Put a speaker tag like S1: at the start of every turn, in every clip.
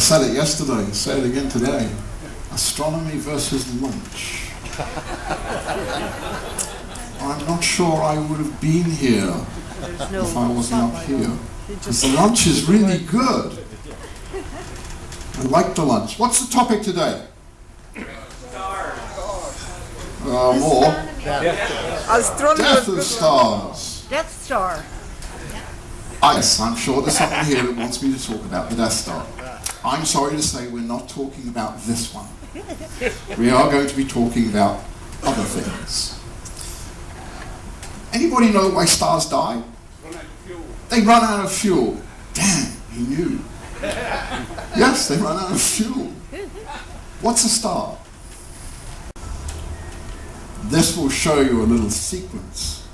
S1: said it yesterday, say it again today. Astronomy versus lunch. I'm not sure I would have been here if I wasn't up here. Because the lunch is really good. I like the lunch. What's the topic today? More. Death of stars.
S2: Death Star.
S1: Yes, I'm sure there's someone here that wants me to talk about the Death Star. I'm sorry to say we're not talking about this one. We are going to be talking about other things. Anybody know why stars die? They run out of fuel. Damn, he knew. Yes, they run out of fuel. What's a star? This will show you a little sequence.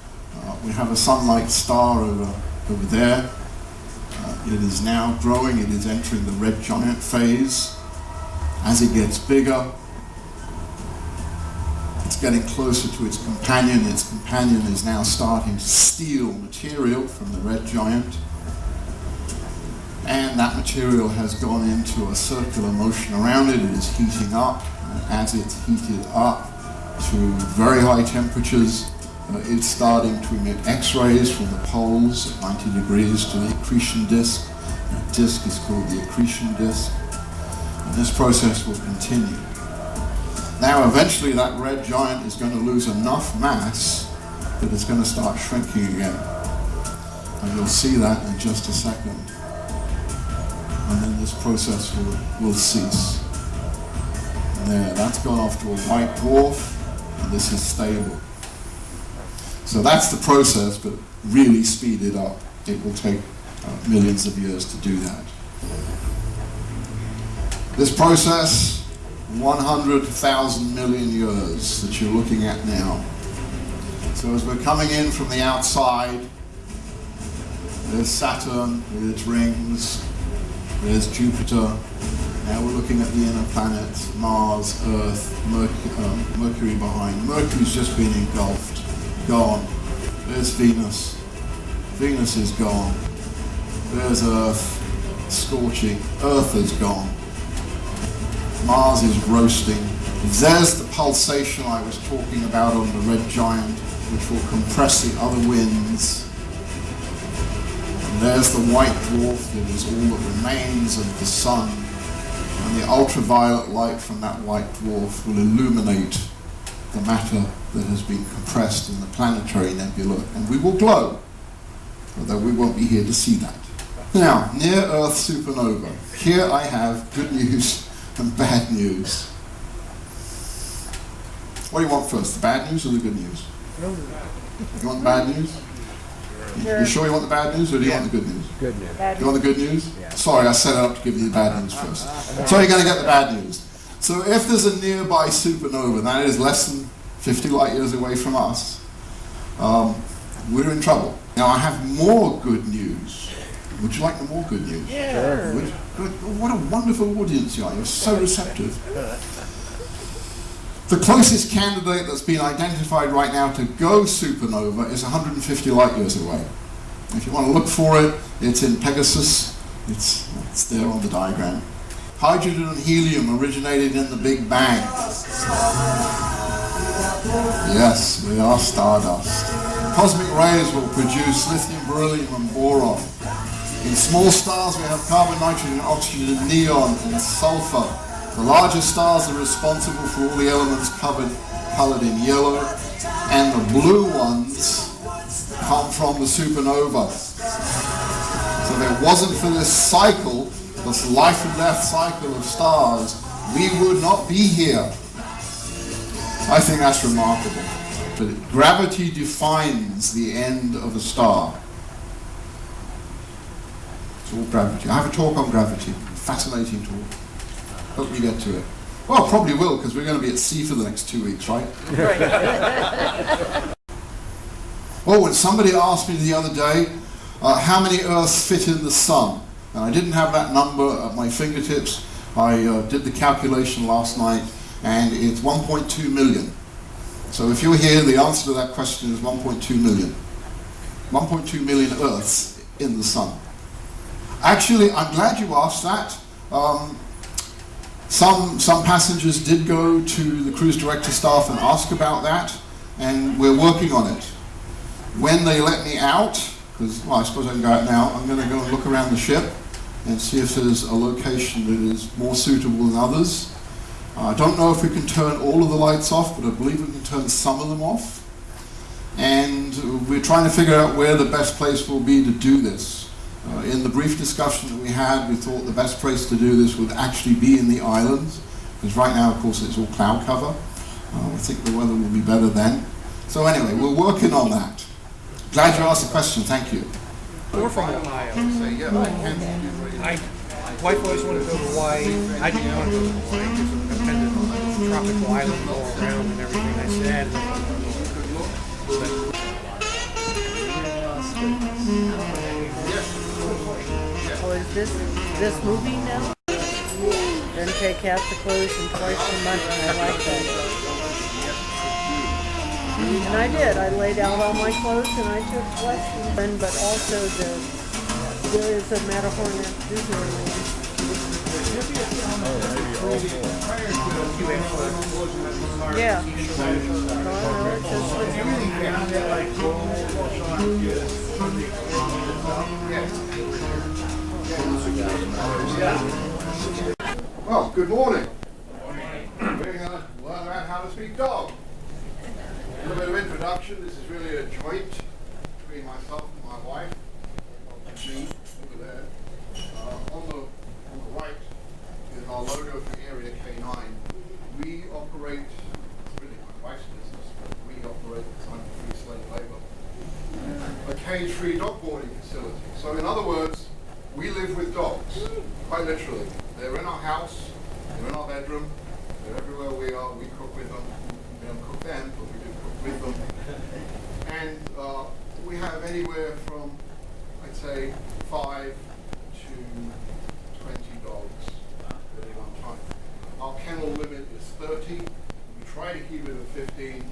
S1: We have a sun-like star over there. It is now growing. It is entering the red giant phase. As it gets bigger, it's getting closer to its companion. Its companion is now starting to steal material from the red giant. And that material has gone into a circular motion around it. It is heating up. And as it's heated up to very high temperatures, it's starting to emit X-rays from the poles at 90 degrees to the accretion disk. That disk is called the accretion disk. And this process will continue. Now eventually that red giant is going to lose enough mass that it's going to start shrinking again. And you'll see that in just a second. And then this process will cease. And there, that's gone off to a white dwarf, and this is stable. So that's the process, but really speed it up. It will take millions of years to do that. This process, 100,000 million years that you're looking at now. So as we're coming in from the outside, there's Saturn with its rings, there's Jupiter. Now we're looking at the inner planets, Mars, Earth, Mercury behind. Mercury's just been engulfed. Gone. There's Venus. Venus is gone. There's Earth, scorching. Earth is gone. Mars is roasting. There's the pulsation I was talking about on the red giant, which will compress the other winds. And there's the white dwarf that is all that remains of the sun. And the ultraviolet light from that white dwarf will illuminate the matter that has been compressed in the planetary nebula, and we will glow, although we won't be here to see that. Now, near-Earth supernova. Here I have good news and bad news. What do you want first, the bad news or the good news? You want the bad news? You sure you want the bad news, or do you want the good news?
S3: Good news.
S1: You want the good news? Yeah. Sorry, I set it up to give you the bad news first. So you're going to get the bad news. So if there's a nearby supernova, that is less than 50 light years away from us, we're in trouble. Now I have more good news. Would you like the more good news?
S3: Yeah.
S1: Good. What a wonderful audience you are. You're so receptive. The closest candidate that's been identified right now to go supernova is 150 light years away. If you want to look for it, it's in Pegasus. It's there on the diagram. Hydrogen and helium originated in the Big Bang. Yes, we are stardust. Cosmic rays will produce lithium, beryllium, and boron. In small stars, we have carbon, nitrogen, oxygen, neon, and sulfur. The larger stars are responsible for all the elements colored in yellow, and the blue ones come from the supernova. So if it wasn't for this cycle, this life and death cycle of stars, we would not be here. I think that's remarkable. But gravity defines the end of a star. It's all gravity. I have a talk on gravity. Fascinating talk. Hope we get to it. Well, probably will, because we're going to be at sea for the next 2 weeks, right? Well, when somebody asked me the other day, how many Earths fit in the sun? And I didn't have that number at my fingertips. I did the calculation last night, and it's 1.2 million. So if you're here, the answer to that question is 1.2 million. 1.2 million Earths in the sun. Actually, I'm glad you asked that. Some passengers did go to the cruise director staff and ask about that, and we're working on it. When they let me out, because well, I suppose I can go out now, I'm going to go and look around the ship and see if there's a location that is more suitable than others. I don't know if we can turn all of the lights off, but I believe we can turn some of them off. And we're trying to figure out where the best place will be to do this. In the brief discussion that we had, we thought the best place to do this would actually be in the islands, because right now, of course, it's all cloud cover. I think the weather will be better then. So anyway, we're working on that. Glad you asked the question, thank you.
S2: We're from Ohio. My wife always wanted to go to Hawaii. I didn't want to go to Hawaii because it depended on the tropical island all around and everything. I said,
S3: Was this movie now? Then take out the clothes and twice a month, and I like that. And I did. I laid out all my clothes and I took lessons. But also there is a Matterhorn at Disneyland. Yeah.
S1: Well, good morning. We're going to learn about how to speak dog. A little bit of introduction. This is really a joint between myself and my wife. And me over there. On the right is our logo for Area K9. We operate, it's really my wife's business, but we operate under free slave labor, a cage-free dog boarding facility. So in other words, we live with dogs, quite literally. They're in our house, they're in our bedroom, they're everywhere we are, we cook with them. We don't cook them, but we do cook with them. And we have anywhere from, I'd say, 5 to 20 dogs at any one time. Our kennel limit is 30. We try to keep it at 15.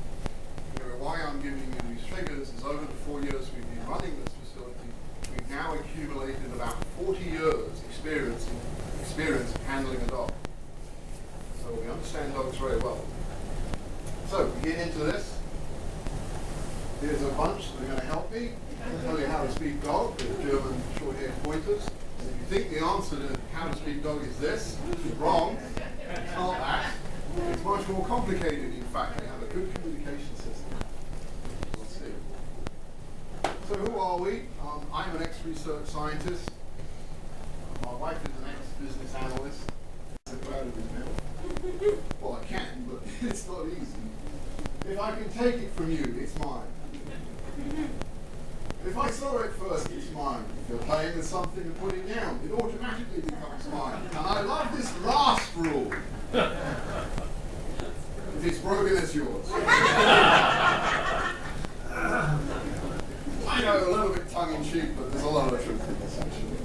S1: Why I'm giving you these figures is over the 4 years we've been running this facility, we've now accumulated about 40 years experience of handling a dog. So we understand dogs very well. So we get into this. Here's a bunch that are going to help me tell you how to speak dog with German short-haired pointers. And if you think the answer to how to speak dog is this, you're wrong. It's not that. It's much more complicated, in fact. We have a good communication system. Let's see. So who are we? I'm an ex-research scientist. My wife is an ex-business analyst. I'm proud of his medal. Well, I can, but it's not easy. If I can take it from you, it's mine. If I saw it first, it's mine. If you're playing with something and put it down, it automatically becomes mine. And I love this last rule. If it's broken, it's yours. I know, a little bit tongue-in-cheek, but there's a lot of truth in this, actually.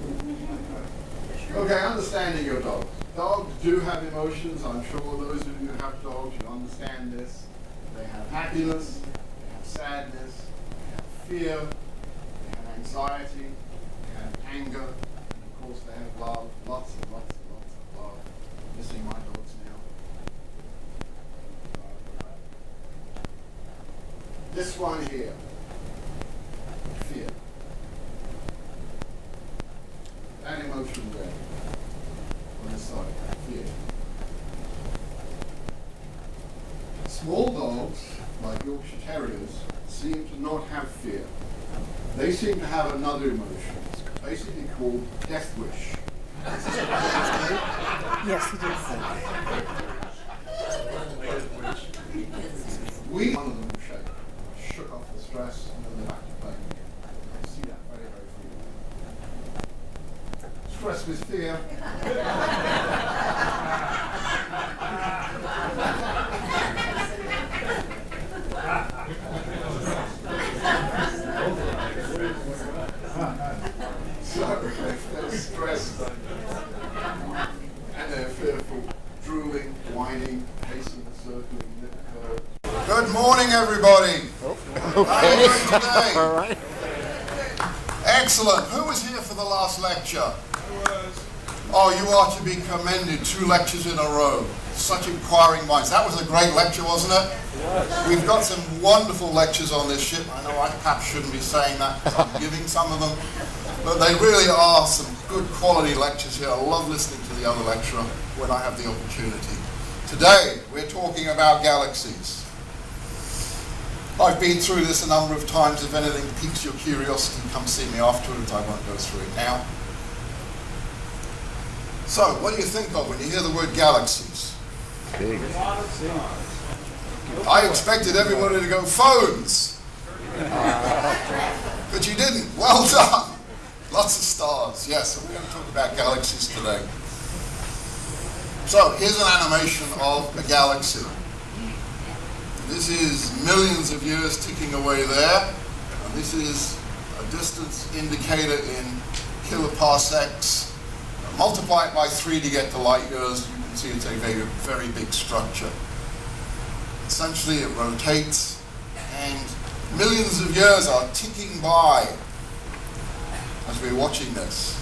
S1: Okay, understanding your dogs. Dogs do have emotions. I'm sure those of you who have dogs, you understand this. They have happiness, they have sadness, they have fear, they have anxiety, they have anger, and of course they have love, lots and lots and lots of love. I'm missing my dogs now. This one here, fear. That emotion there, on this side, fear. Small dogs, like Yorkshire Terriers, seem to not have fear. They seem to have another emotion, basically called death wish.
S3: Yes, it is.
S1: We, one of them shook off the stress and then they're back to play. I see that very, very frequently. Stress with fear. So if they're stressed and they're fearful, drooling, whining, pacing, circling, Good morning, everybody. How are you doing today?
S4: All right.
S1: Excellent. Who was here for the last lecture? Oh, you are to be commended. 2 lectures in a row. Such inquiring minds. That was a great lecture, wasn't it? We've got some wonderful lectures on this ship. I know I perhaps shouldn't be saying that because I'm giving some of them. But they really are some good quality lectures here. I love listening to the other lecturer when I have the opportunity. Today, we're talking about galaxies. I've been through this a number of times. If anything piques your curiosity, come see me afterwards. I won't go through it now. So, what do you think of when you hear the word galaxies?
S4: Big.
S1: I expected everybody to go phones. But you didn't. Well done. Lots of stars. Yes, so we're going to talk about galaxies today. So, here's an animation of a galaxy. This is millions of years ticking away there. And this is a distance indicator in kiloparsecs. Multiply it by 3 to get to light years. You can see it's a very, very big structure. Essentially, it rotates, and millions of years are ticking by as we're watching this.